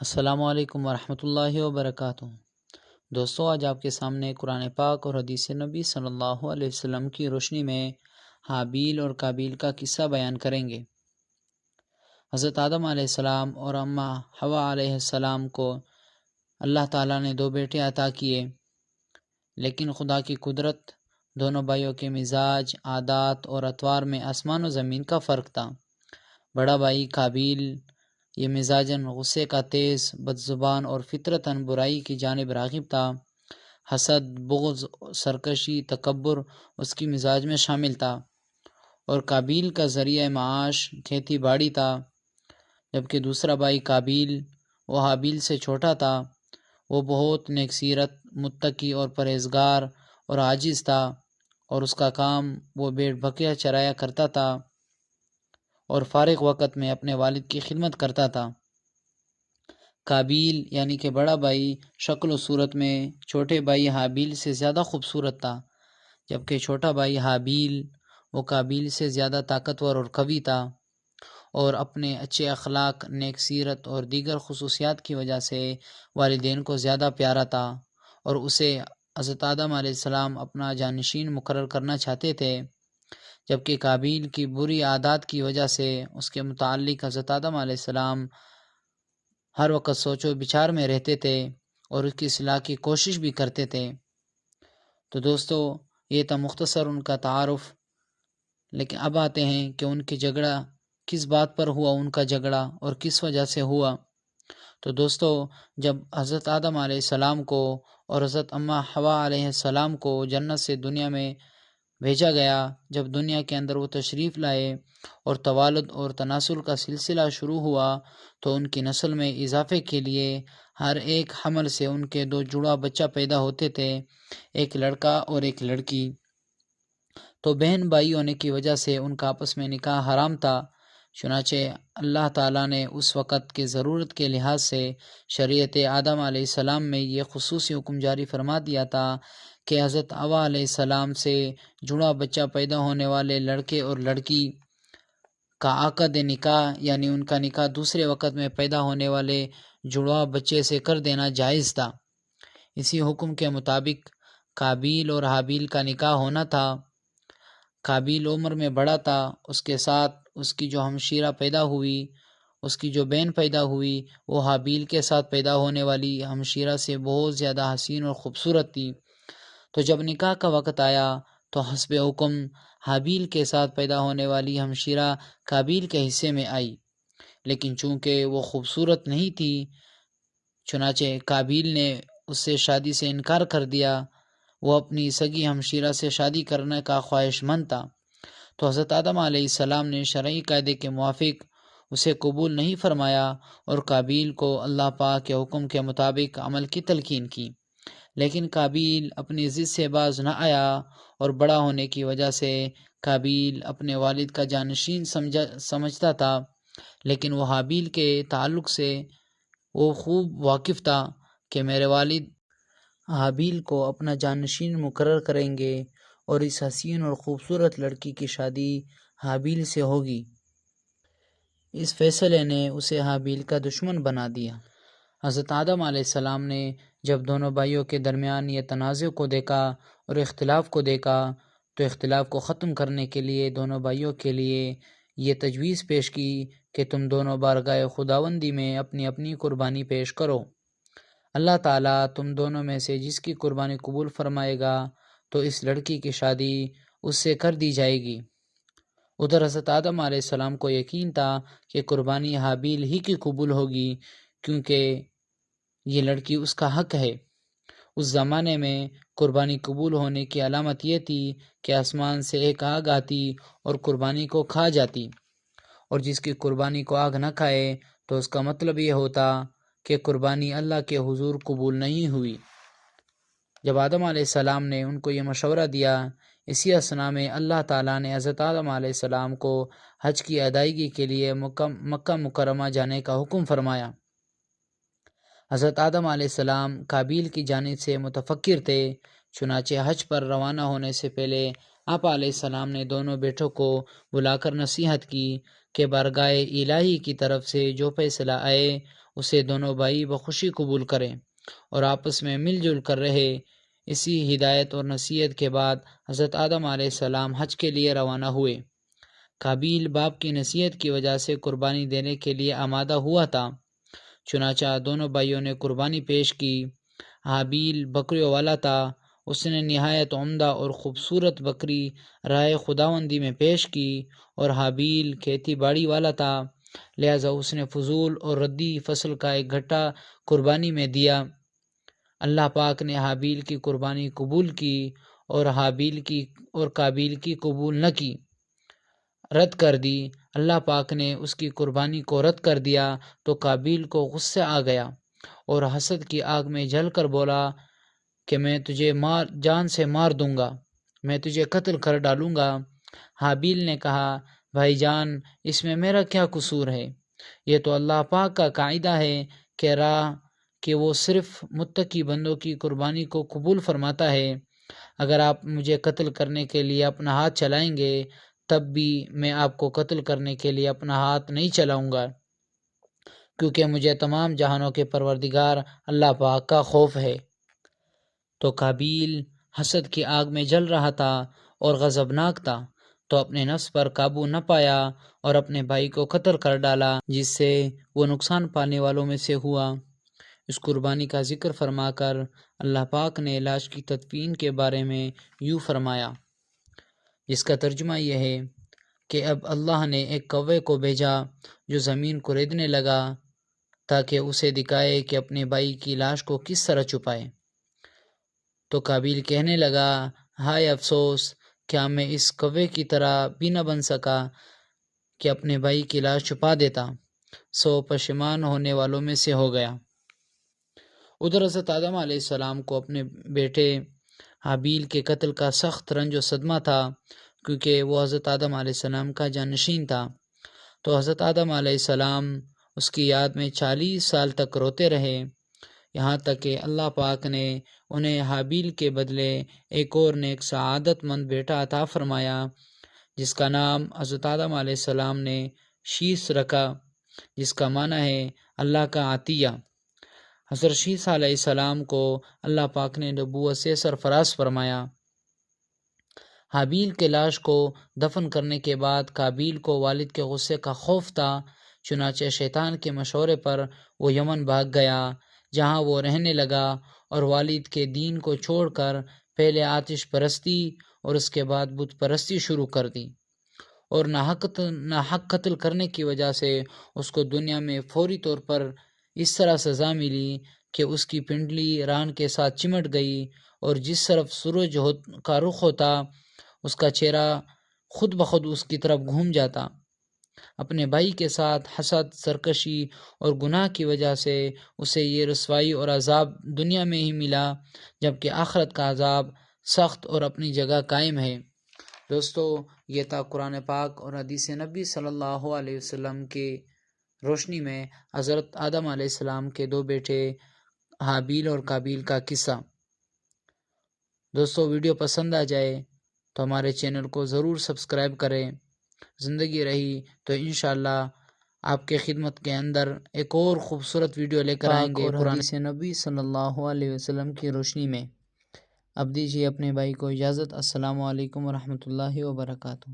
السلام علیکم ورحمۃ اللہ وبرکاتہ۔ دوستو، آج آپ کے سامنے قرآن پاک اور حدیث نبی صلی اللہ علیہ وسلم کی روشنی میں حابیل اور قابیل کا قصہ بیان کریں گے۔ حضرت آدم علیہ السلام اور اماں حوا علیہ السلام کو اللہ تعالیٰ نے 2 بیٹے عطا کیے، لیکن خدا کی قدرت، دونوں بھائیوں کے مزاج، عادات اور اطوار میں آسمان و زمین کا فرق تھا۔ بڑا بھائی قابیل یہ مزاجاً غصے کا تیز، بد زبان اور فطرتاً برائی کی جانب راغب تھا۔ حسد، بغض، سرکشی، تکبر اس کی مزاج میں شامل تھا، اور قابیل کا ذریعہ معاش کھیتی باڑی تھا، جبکہ دوسرا بھائی قابیل، وہ حابیل سے چھوٹا تھا، وہ بہت نیک سیرت، متقی اور پرہیزگار اور عاجز تھا، اور اس کا کام وہ بھیڑ بکریاں چرایا کرتا تھا اور فارغ وقت میں اپنے والد کی خدمت کرتا تھا۔ قابیل یعنی کہ بڑا بھائی شکل و صورت میں چھوٹے بھائی حابیل سے زیادہ خوبصورت تھا، جبکہ چھوٹا بھائی حابیل وہ قابیل سے زیادہ طاقتور اور قوی تھا، اور اپنے اچھے اخلاق، نیک سیرت اور دیگر خصوصیات کی وجہ سے والدین کو زیادہ پیارا تھا، اور اسے حضرت آدم علیہ السلام اپنا جانشین مقرر کرنا چاہتے تھے، جبکہ قابیل کی بری عادات کی وجہ سے اس کے متعلق حضرت آدم علیہ السلام ہر وقت سوچ و بچار میں رہتے تھے اور اس کی اصلاح کی کوشش بھی کرتے تھے۔ تو دوستو، یہ تھا مختصر ان کا تعارف، لیکن اب آتے ہیں کہ ان کی جھگڑا کس بات پر ہوا، ان کا جھگڑا اور کس وجہ سے ہوا۔ تو دوستو، جب حضرت آدم علیہ السلام کو اور حضرت اماں حوا علیہ السلام کو جنت سے دنیا میں بھیجا گیا، جب دنیا کے اندر وہ تشریف لائے اور توالد اور تناسل کا سلسلہ شروع ہوا، تو ان کی نسل میں اضافے کے لیے ہر ایک حمل سے ان کے 2 جڑواں بچہ پیدا ہوتے تھے، ایک لڑکا اور ایک لڑکی۔ تو بہن بھائی ہونے کی وجہ سے ان کا آپس میں نکاح حرام تھا، چنانچہ اللہ تعالیٰ نے اس وقت کی ضرورت کے لحاظ سے شریعت آدم علیہ السلام میں یہ خصوصی حکم جاری فرما دیا تھا کہ حضرت حوا علیہ السلام سے جڑواں بچہ پیدا ہونے والے لڑکے اور لڑکی کا عقد نکاح، یعنی ان کا نکاح دوسرے وقت میں پیدا ہونے والے جڑواں بچے سے کر دینا جائز تھا۔ اسی حکم کے مطابق قابیل اور حابیل کا نکاح ہونا تھا۔ قابیل عمر میں بڑا تھا، اس کے ساتھ اس کی جو ہمشیرہ پیدا ہوئی، اس کی جو بہن پیدا ہوئی، وہ حابیل کے ساتھ پیدا ہونے والی ہمشیرہ سے بہت زیادہ حسین اور خوبصورت تھی۔ تو جب نکاح کا وقت آیا تو حسب حکم حابیل کے ساتھ پیدا ہونے والی ہمشیرہ قابیل کے حصے میں آئی، لیکن چونکہ وہ خوبصورت نہیں تھی، چنانچہ قابیل نے اس سے شادی سے انکار کر دیا۔ وہ اپنی سگی ہمشیرہ سے شادی کرنے کا خواہش مند تھا، تو حضرت آدم علیہ السلام نے شرعی قاعدے کے موافق اسے قبول نہیں فرمایا اور قابیل کو اللہ پاک کے حکم کے مطابق عمل کی تلقین کی۔ لیکن قابیل اپنی ضد سے باز نہ آیا، اور بڑا ہونے کی وجہ سے قابیل اپنے والد کا جانشین سمجھتا تھا، لیکن وہ حابیل کے تعلق سے وہ خوب واقف تھا کہ میرے والد حابیل کو اپنا جانشین مقرر کریں گے اور اس حسین اور خوبصورت لڑکی کی شادی حابیل سے ہوگی۔ اس فیصلے نے اسے حابیل کا دشمن بنا دیا۔ حضرت آدم علیہ السلام نے جب دونوں بھائیوں کے درمیان یہ تنازع کو دیکھا اور اختلاف کو دیکھا، تو اختلاف کو ختم کرنے کے لیے دونوں بھائیوں کے لیے یہ تجویز پیش کی کہ تم دونوں بارگاہ خداوندی میں اپنی اپنی قربانی پیش کرو۔ اللہ تعالیٰ تم دونوں میں سے جس کی قربانی قبول فرمائے گا، تو اس لڑکی کی شادی اس سے کر دی جائے گی۔ ادھر حضرت آدم علیہ السلام کو یقین تھا کہ قربانی حابیل ہی کی قبول ہوگی، کیونکہ یہ لڑکی اس کا حق ہے۔ اس زمانے میں قربانی قبول ہونے کی علامت یہ تھی کہ آسمان سے ایک آگ آتی اور قربانی کو کھا جاتی، اور جس کی قربانی کو آگ نہ کھائے تو اس کا مطلب یہ ہوتا کہ قربانی اللہ کے حضور قبول نہیں ہوئی۔ جب آدم علیہ السلام نے ان کو یہ مشورہ دیا، اسی اثنا میں اللہ تعالیٰ نے حضرت آدم علیہ السلام کو حج کی ادائیگی کے لیے مکہ مکرمہ جانے کا حکم فرمایا۔ حضرت آدم علیہ السلام قابیل کی جانب سے متفکر تھے، چنانچہ حج پر روانہ ہونے سے پہلے آپ علیہ السلام نے دونوں بیٹوں کو بلا کر نصیحت کی کہ بارگاہ الہی کی طرف سے جو فیصلہ آئے اسے دونوں بھائی بخوشی قبول کریں اور آپس میں مل جل کر رہے۔ اسی ہدایت اور نصیحت کے بعد حضرت آدم علیہ السلام حج کے لیے روانہ ہوئے۔ قابیل باپ کی نصیحت کی وجہ سے قربانی دینے کے لیے آمادہ ہوا تھا، چنانچہ دونوں بھائیوں نے قربانی پیش کی۔ حابیل بکریوں والا تھا، اس نے نہایت عمدہ اور خوبصورت بکری رائے خداوندی میں پیش کی، اور حابیل کھیتی باڑی والا تھا، لہذا اس نے فضول اور ردی فصل کا ایک گھٹا قربانی میں دیا۔ اللہ پاک نے حابیل کی قربانی قبول کی اور قابیل کی قبول نہ کی، رد کر دی۔ اللہ پاک نے اس کی قربانی کو رد کر دیا تو قابیل کو غصہ آ گیا اور حسد کی آگ میں جل کر بولا کہ میں تجھے جان سے مار دوں گا، میں تجھے قتل کر ڈالوں گا۔ حابیل نے کہا، بھائی جان، اس میں میرا کیا قصور ہے؟ یہ تو اللہ پاک کا قاعدہ ہے کہ وہ صرف متقی بندوں کی قربانی کو قبول فرماتا ہے۔ اگر آپ مجھے قتل کرنے کے لیے اپنا ہاتھ چلائیں گے تب بھی میں آپ کو قتل کرنے کے لیے اپنا ہاتھ نہیں چلاؤں گا، کیونکہ مجھے تمام جہانوں کے پروردگار اللہ پاک کا خوف ہے۔ تو قابیل حسد کی آگ میں جل رہا تھا اور غضبناک تھا، تو اپنے نفس پر قابو نہ پایا اور اپنے بھائی کو قتل کر ڈالا، جس سے وہ نقصان پانے والوں میں سے ہوا۔ اس قربانی کا ذکر فرما کر اللہ پاک نے لاش کی تدفین کے بارے میں یوں فرمایا، جس کا ترجمہ یہ ہے کہ اب اللہ نے ایک کوے کو بھیجا جو زمین کو ریدنے لگا تاکہ اسے دکھائے کہ اپنے بھائی کی لاش کو کس طرح چھپائے۔ تو قابیل کہنے لگا، ہائے افسوس، کیا میں اس کوے کی طرح بھی نہ بن سکا کہ اپنے بھائی کی لاش چھپا دیتا، سو پشیمان ہونے والوں میں سے ہو گیا۔ ادھر حضرت آدم علیہ السلام کو اپنے بیٹے حابیل کے قتل کا سخت رنج و صدمہ تھا، کیونکہ وہ حضرت آدم علیہ السلام کا جانشین تھا۔ تو حضرت آدم علیہ السلام اس کی یاد میں 40 سال تک روتے رہے، یہاں تک کہ اللہ پاک نے انہیں حابیل کے بدلے ایک اور نیک سعادت مند بیٹا عطا فرمایا، جس کا نام حضرت آدم علیہ السلام نے شیس رکھا، جس کا معنی ہے اللہ کا عطیہ۔ حضرت شیس علیہ السلام کو اللہ پاک نے نبوت سے سرفراز فرمایا۔ حابیل کے لاش کو دفن کرنے کے بعد قابیل کو والد کے غصے کا خوف تھا، چنانچہ شیطان کے مشورے پر وہ یمن بھاگ گیا، جہاں وہ رہنے لگا اور والد کے دین کو چھوڑ کر پہلے آتش پرستی اور اس کے بعد بت پرستی شروع کر دی، اور ناحق قتل کرنے کی وجہ سے اس کو دنیا میں فوری طور پر اس طرح سزا ملی کہ اس کی پنڈلی ران کے ساتھ چمٹ گئی، اور جس طرف سورج کا رخ ہوتا اس کا چہرہ خود بخود اس کی طرف گھوم جاتا۔ اپنے بھائی کے ساتھ حسد، سرکشی اور گناہ کی وجہ سے اسے یہ رسوائی اور عذاب دنیا میں ہی ملا، جبکہ آخرت کا عذاب سخت اور اپنی جگہ قائم ہے۔ دوستو، یہ تھا قرآن پاک اور حدیث نبی صلی اللہ علیہ وسلم کی روشنی میں حضرت آدم علیہ السلام کے دو بیٹے حابیل اور قابیل کا قصہ۔ دوستو، ویڈیو پسند آ جائے تو ہمارے چینل کو ضرور سبسکرائب کریں۔ زندگی رہی تو انشاءاللہ آپ کے خدمت کے اندر ایک اور خوبصورت ویڈیو لے کر آئیں گے قرآن حدیث نبی صلی اللہ علیہ وسلم کی روشنی میں۔ اب دیجیے اپنے بھائی کو اجازت۔ السلام علیکم ورحمۃ اللہ وبرکاتہ۔